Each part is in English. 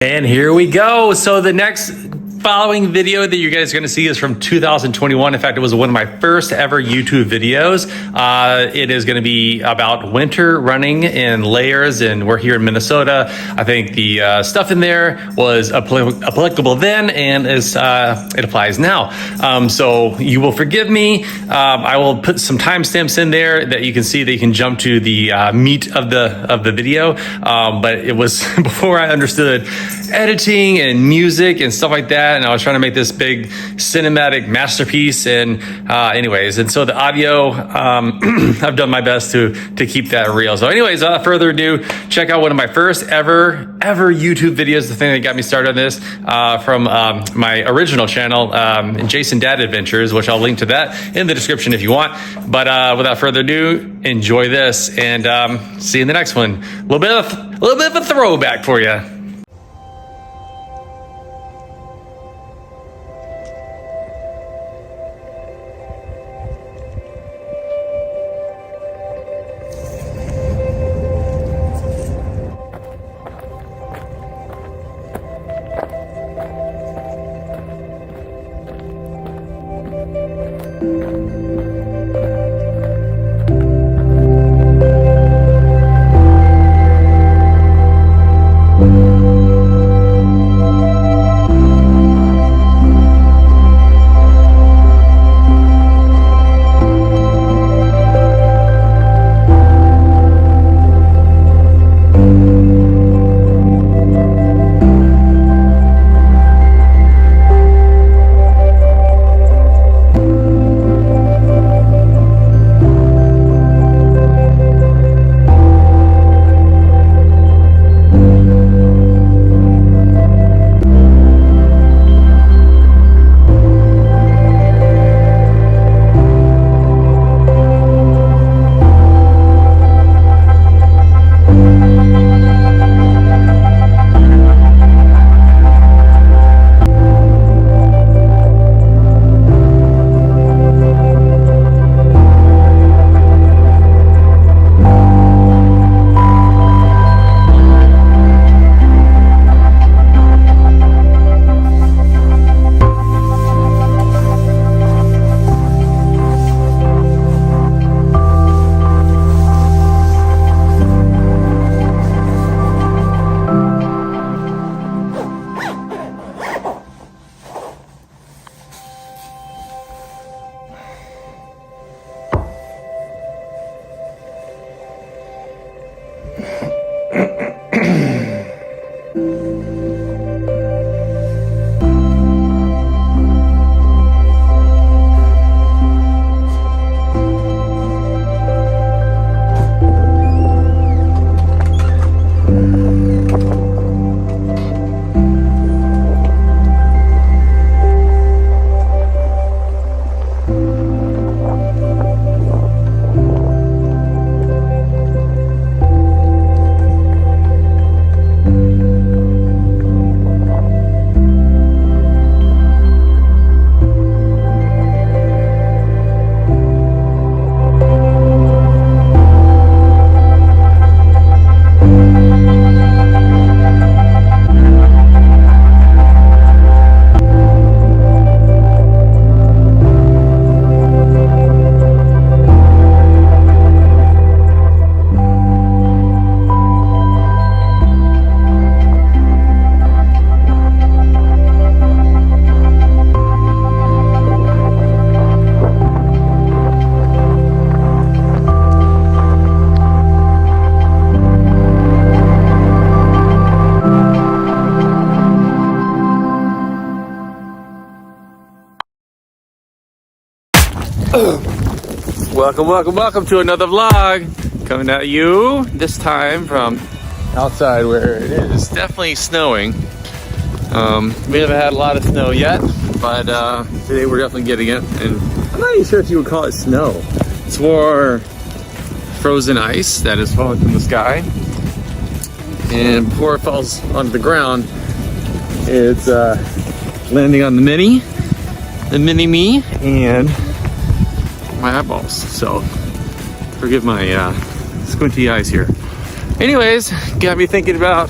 And here we go. So the next following video that you guys are going to see is from 2021. In fact, it was one of my first ever YouTube videos. It is going to be about winter running in layers, and we're here in Minnesota. I think the stuff in there was applicable then, and it applies now. So you will forgive me. I will put some timestamps in there that you can see that you can jump to the meat of the video. But it was before I understood editing and music and stuff like that, and I was trying to make this big cinematic masterpiece. And anyways, and so the audio, I've done my best to keep that real. So anyways, without further ado, check out one of my first ever YouTube videos, the thing that got me started on this, from my original channel, Jason Dad Adventures, which I'll link to that in the description if you want. But without further ado, enjoy this, and see you in the next one. A little bit of a throwback for you. Welcome to another vlog, coming at you this time from outside where it is definitely snowing. We haven't had a lot of snow yet, but today we're definitely getting it, and I'm not even sure if you would call it snow. It's more frozen ice that is falling from the sky, and before it falls onto the ground, it's landing on the mini me and my eyeballs. So forgive my squinty eyes here. Anyways, got me thinking about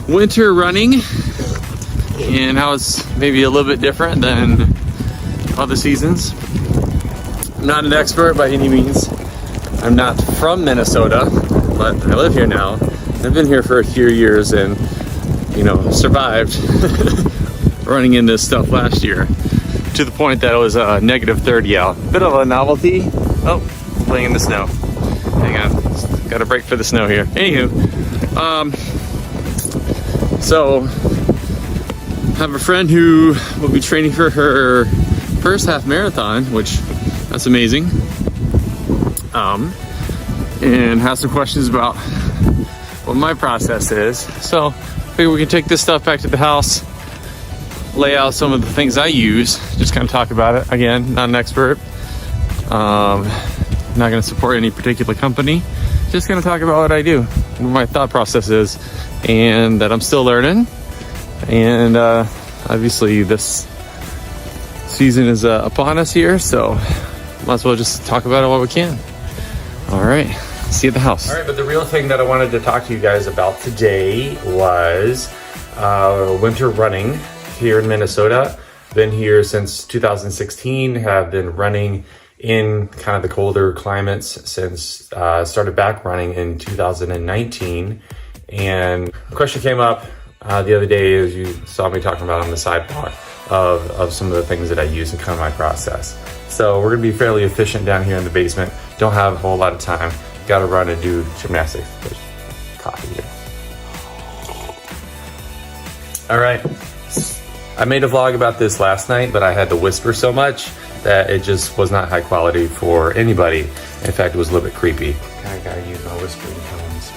winter running and how it's maybe a little bit different than other seasons. I'm not an expert by any means. I'm not from Minnesota, but I live here now. I've been here for a few years and, you know, survived running into stuff last year to the point that it was negative 30 out. Bit of a novelty. Oh, playing in the snow. Hang on, got a break for the snow here. Anywho, so I have a friend who will be training for her first half marathon, which that's amazing. And have some questions about what my process is. So I figure we can take this stuff back to the house, lay out some of the things I use, just kind of talk about it. Again, not an expert. Not going to support any particular company. Just going to talk about what I do, what my thought process is, and that I'm still learning. And obviously this season is upon us here, so might as well just talk about it while we can. All right, see you at the house. All right, but the real thing that I wanted to talk to you guys about today was winter running here in Minnesota. Been here since 2016, have been running in kind of the colder climates since started back running in 2019. And a question came up the other day, as you saw me talking about on the sidewalk, of some of the things that I use in kind of my process. So we're gonna be fairly efficient down here in the basement. Don't have a whole lot of time. Gotta run and do gymnastics. There's coffee here. All right, I made a vlog about this last night, but I had to whisper so much that it just was not high quality for anybody. In fact, it was a little bit creepy. I gotta use my whispering tones.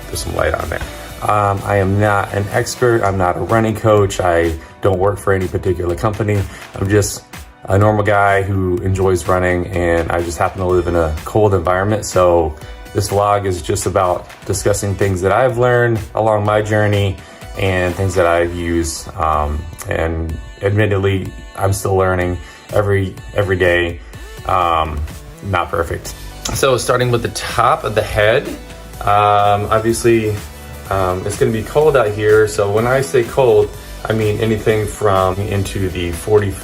Put some light on there. I am not an expert. I'm not a running coach. I don't work for any particular company. I'm just a normal guy who enjoys running, and I just happen to live in a cold environment. So this vlog is just about discussing things that I've learned along my journey and things that I've used. And admittedly, I'm still learning every day. Not perfect. So starting with the top of the head, obviously it's gonna be cold out here. So when I say cold, I mean anything from into the 40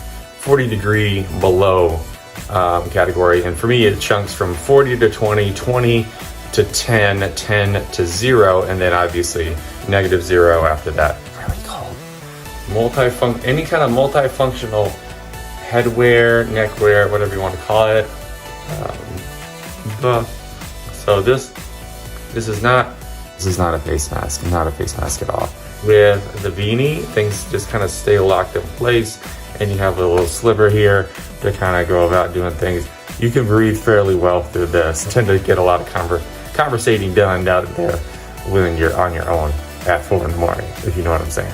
degree below category. And for me, it chunks from 40 to 20, 20 to 10, 10 to 0, and then obviously negative 0 after that. Really cold. Any kind of multifunctional headwear, neckwear, whatever you want to call it. So this is not a face mask. Not a face mask at all. With the beanie, things just kind of stay locked in place, and you have a little sliver here to kind of go about doing things. You can breathe fairly well through this. I tend to get a lot of conversating done out there when you're on your own at 4 in the morning, if you know what I'm saying.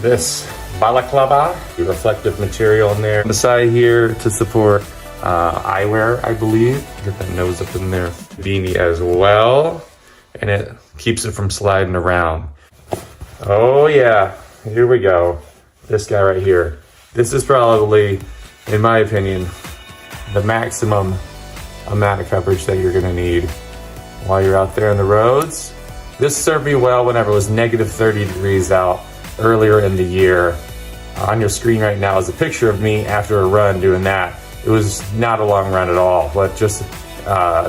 This balaclava, the reflective material in there. On the side here to support eyewear, I believe. Get that nose up in there. Beanie as well, and it keeps it from sliding around. Oh yeah, here we go. This guy right here. This is probably, in my opinion, the maximum amount of coverage that you're gonna need while you're out there on the roads. This served me well whenever it was negative 30 degrees out earlier in the year. On your screen right now is a picture of me after a run doing that. It was not a long run at all, but just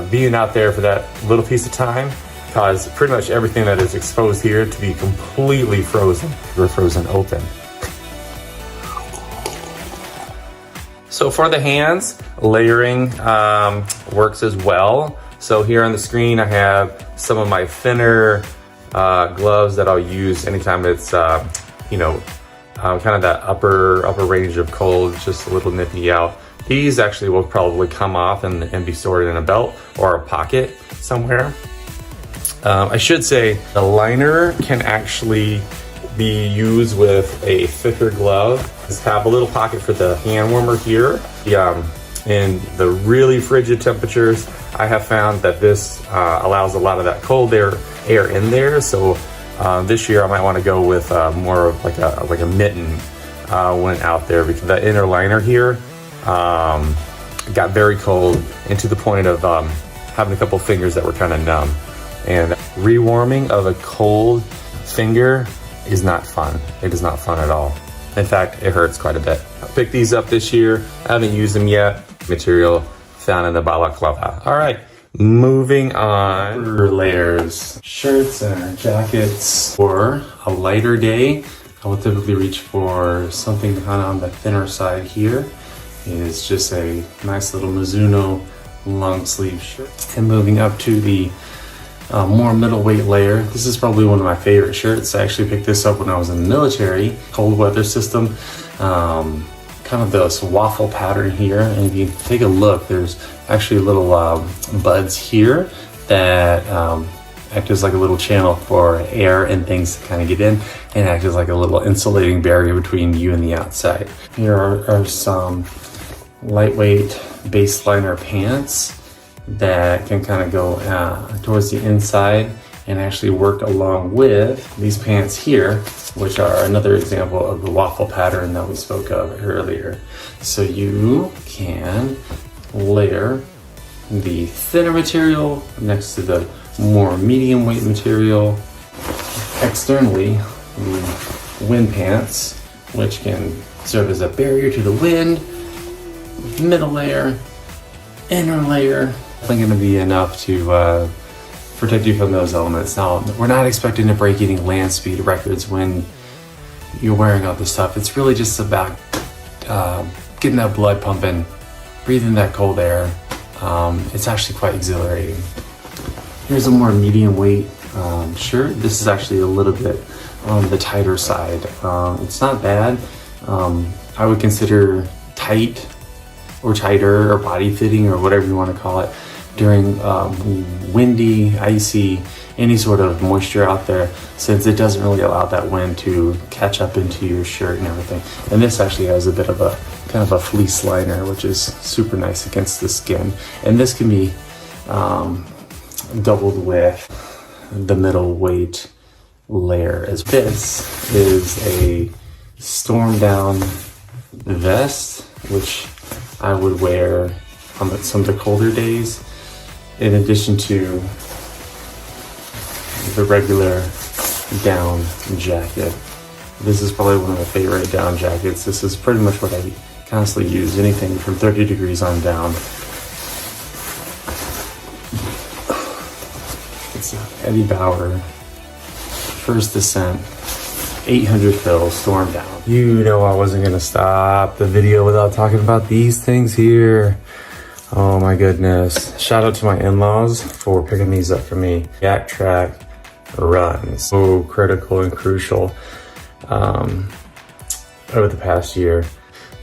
being out there for that little piece of time caused pretty much everything that is exposed here to be completely frozen. We're frozen open. So for the hands, layering works as well. So here on the screen, I have some of my thinner gloves that I'll use anytime it's, kind of that upper range of cold, just a little nippy out. These actually will probably come off and be stored in a belt or a pocket somewhere. I should say the liner can actually be used with a thicker glove. Just have a little pocket for the hand warmer here. In the really frigid temperatures, I have found that this allows a lot of that cold air in there. So this year I might want to go with more of like a mitten when out there, because the inner liner here got very cold, and to the point of having a couple fingers that were kind of numb. And rewarming of a cold finger is not fun. It is not fun at all. In fact, it hurts quite a bit. I picked these up this year. I haven't used them yet. Material found in the balaclava. All right, moving on. For layers, shirts and jackets. For a lighter day, I will typically reach for something kind of on the thinner side here. Is just a nice little Mizuno long sleeve shirt. And moving up to the more middleweight layer. This is probably one of my favorite shirts. I actually picked this up when I was in the military, cold weather system. Kind of this waffle pattern here. And if you take a look, there's actually little buds here that act as like a little channel for air and things to kind of get in, and act as like a little insulating barrier between you and the outside. Here are some lightweight base liner pants that can kind of go towards the inside and actually work along with these pants here, which are another example of the waffle pattern that we spoke of earlier. So you can layer the thinner material next to the more medium weight material. Externally, the wind pants, which can serve as a barrier to the wind. Middle layer, inner layer, going to be enough to protect you from those elements. Now, we're not expecting to break any land speed records when you're wearing all this stuff. It's really just about getting that blood pumping, breathing that cold air. It's actually quite exhilarating. Here's a more medium weight shirt. This is actually a little bit on the tighter side. It's not bad. I would consider tight or tighter or body fitting or whatever you want to call it during windy, icy, any sort of moisture out there, since it doesn't really allow that wind to catch up into your shirt and everything. And this actually has a bit of a kind of a fleece liner, which is super nice against the skin. And this can be doubled with the middle weight layer. As this is a storm down vest, which I would wear on some of the colder days, in addition to the regular down jacket. This is probably one of my favorite down jackets. This is pretty much what I constantly use, anything from 30 degrees on down. It's Eddie Bauer, First Descent, 800 fill, storm down. You know I wasn't gonna stop the video without talking about these things here. Oh my goodness. Shout out to my in-laws for picking these up for me. Yak Track runs. So critical and crucial over the past year.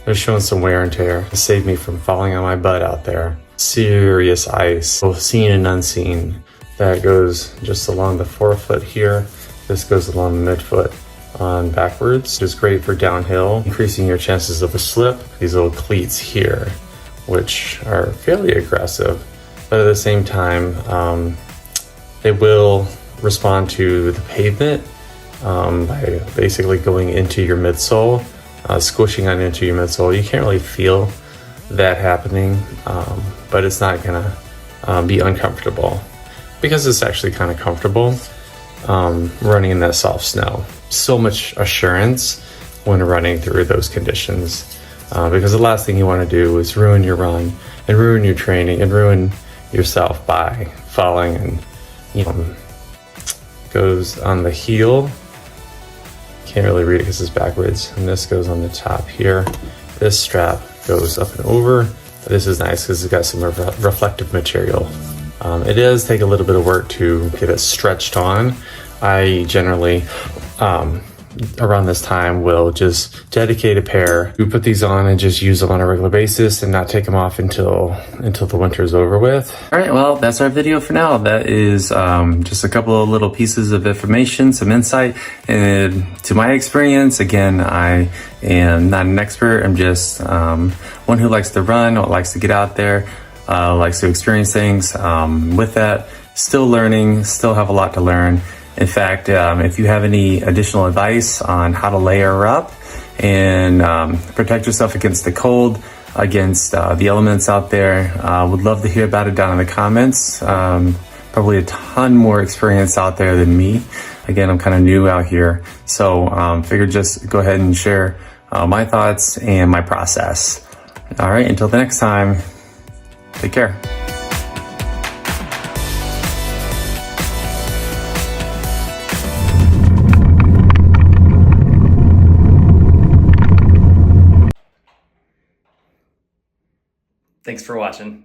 They're showing some wear and tear. It saved me from falling on my butt out there. Serious ice, both seen and unseen. That goes just along the forefoot here. This goes along the midfoot on backwards. It's great for downhill, increasing your chances of a slip. These little cleats here, which are fairly aggressive, but at the same time, they will respond to the pavement by basically going into your midsole, squishing on into your midsole. You can't really feel that happening, but it's not gonna be uncomfortable because it's actually kind of comfortable running in that soft snow. So much assurance when running through those conditions. Because the last thing you want to do is ruin your run and ruin your training and ruin yourself by falling. And goes on the heel. Can't really read it because it's backwards. And this goes on the top here. This strap goes up and over. This is nice because it's got some reflective material. It does take a little bit of work to get it stretched on. I generally around this time will just dedicate a pair. We put these on and just use them on a regular basis and not take them off until the winter is over with. All right, well, that's our video for now. That is just a couple of little pieces of information, some insight and to my experience. Again, I am not an expert. I'm just one who likes to run, or likes to get out there, likes to experience things. With that, still learning, still have a lot to learn. In fact, if you have any additional advice on how to layer up and protect yourself against the cold, against the elements out there, would love to hear about it down in the comments. probably a ton more experience out there than me. Again, I'm kind of new out here. So figured just go ahead and share my thoughts and my process. All right, until the next time, take care. Thanks for watching.